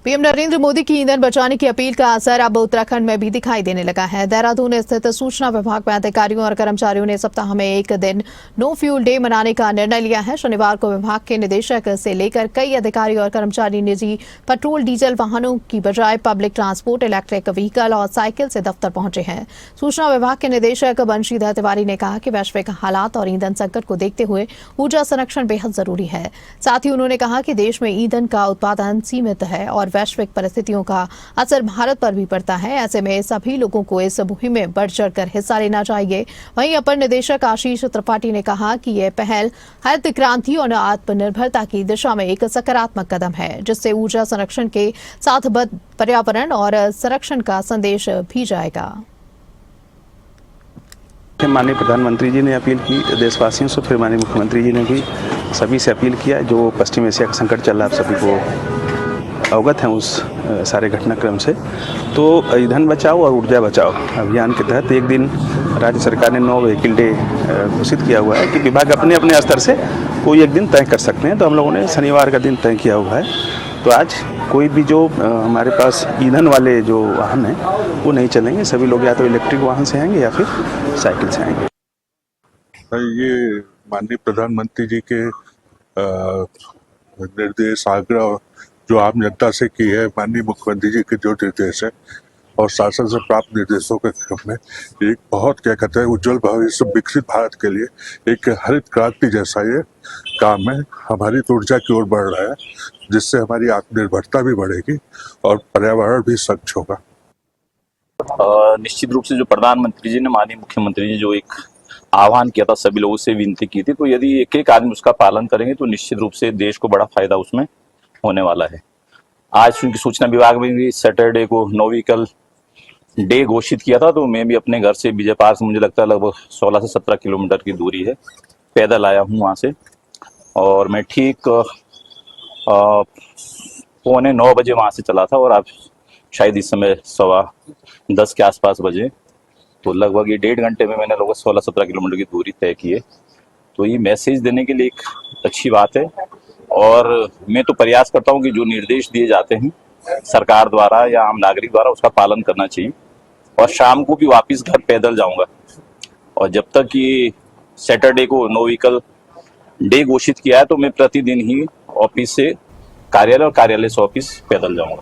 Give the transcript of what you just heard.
PM Narendra Modi की ईंधन बचाने की अपील का असर अब उत्तराखंड में भी दिखाई देने लगा है। देहरादून स्थित सूचना विभाग में अधिकारियों और कर्मचारियों ने सप्ताह में एक दिन नो फ्यूल डे मनाने का निर्णय लिया है। शनिवार को विभाग के निदेशक से लेकर कई अधिकारी और कर्मचारी निजी पेट्रोल डीजल वाहनों की बजाय पब्लिक ट्रांसपोर्ट, इलेक्ट्रिक व्हीकल और साइकिल से दफ्तर पहुंचे हैं। सूचना विभाग के निदेशक बंशीधर तिवारी ने कहा कि वैश्विक हालात और ईंधन संकट को देखते हुए ऊर्जा संरक्षण बेहद जरूरी है। साथ ही उन्होंने कहा कि देश में ईंधन का उत्पादन सीमित है और वैश्विक परिस्थितियों का असर भारत पर भी पड़ता है। ऐसे में सभी लोगों को इस मुहिम में बढ़ चढ़कर हिस्सा लेना चाहिए। वहीं अपर निदेशक आशीष त्रिपाठी ने कहा कि यह पहल हरित क्रांति और आत्मनिर्भरता की दिशा में एक सकारात्मक कदम है, जिससे ऊर्जा संरक्षण के साथ पर्यावरण और संरक्षण का संदेश भी जाएगा। माननीय प्रधानमंत्री जी ने अपील की देशवासियों से, फिर माननीय मुख्यमंत्री जी ने भी सभी से अपील किया। जो पश्चिम एशिया का संकट चल रहा है, आप सभी को अवगत हैं उस सारे घटनाक्रम से। तो ईंधन बचाओ और ऊर्जा बचाओ अभियान के तहत एक दिन राज्य सरकार ने नो व्हीकल डे घोषित किया हुआ है कि विभाग अपने अपने स्तर से कोई एक दिन तय कर सकते हैं। तो हम लोगों ने शनिवार का दिन तय किया हुआ है। तो आज कोई भी जो हमारे पास ईंधन वाले जो वाहन हैं वो नहीं चलेंगे। सभी लोग या तो इलेक्ट्रिक वाहन से आएंगे या फिर साइकिल से आएंगे। ये माननीय प्रधानमंत्री जी के निर्देश, आग्रह जो आम जनता से की है, माननीय मुख्यमंत्री जी के जो निर्देश है और शासन से प्राप्त निर्देशों के क्रम में एक बहुत क्या कहते हैं उज्जवल भविष्य विकसित भारत के लिए एक हरित क्रांति जैसा ये काम है। हमारी ऊर्जा की ओर बढ़ रहा है, जिससे हमारी आत्मनिर्भरता भी बढ़ेगी और पर्यावरण भी स्वच्छ होगा। निश्चित रूप से जो प्रधानमंत्री जी ने, माननीय मुख्यमंत्री जी जो एक आह्वान किया था, सभी लोगों से विनती की थी, तो यदि एक एक आदमी उसका पालन करेंगे तो निश्चित रूप से देश को बड़ा फायदा उसमें होने वाला है। आज उनकी सूचना विभाग में भी सैटरडे को नो व्हीकल डे घोषित किया था। तो मैं भी अपने घर से विजय पार्क से, मुझे लगता है लगभग 16 से 17 किलोमीटर की दूरी है, पैदल आया हूँ वहाँ से। और मैं ठीक 9:15 बजे वहाँ से चला था और अब शायद इस समय 10:15 के आसपास बजे। तो लगभग ये 1.5 घंटे में मैंने लगभग 16-17 किलोमीटर की दूरी तय की है। तो ये मैसेज देने के लिए एक अच्छी बात है। और मैं तो प्रयास करता हूँ कि जो निर्देश दिए जाते हैं सरकार द्वारा या आम नागरिक द्वारा, उसका पालन करना चाहिए। और शाम को भी वापस घर पैदल जाऊंगा। और जब तक ये सैटरडे को नो व्हीकल डे घोषित किया है तो मैं प्रतिदिन ही ऑफिस से कार्यालय और कार्यालय से ऑफिस पैदल जाऊंगा।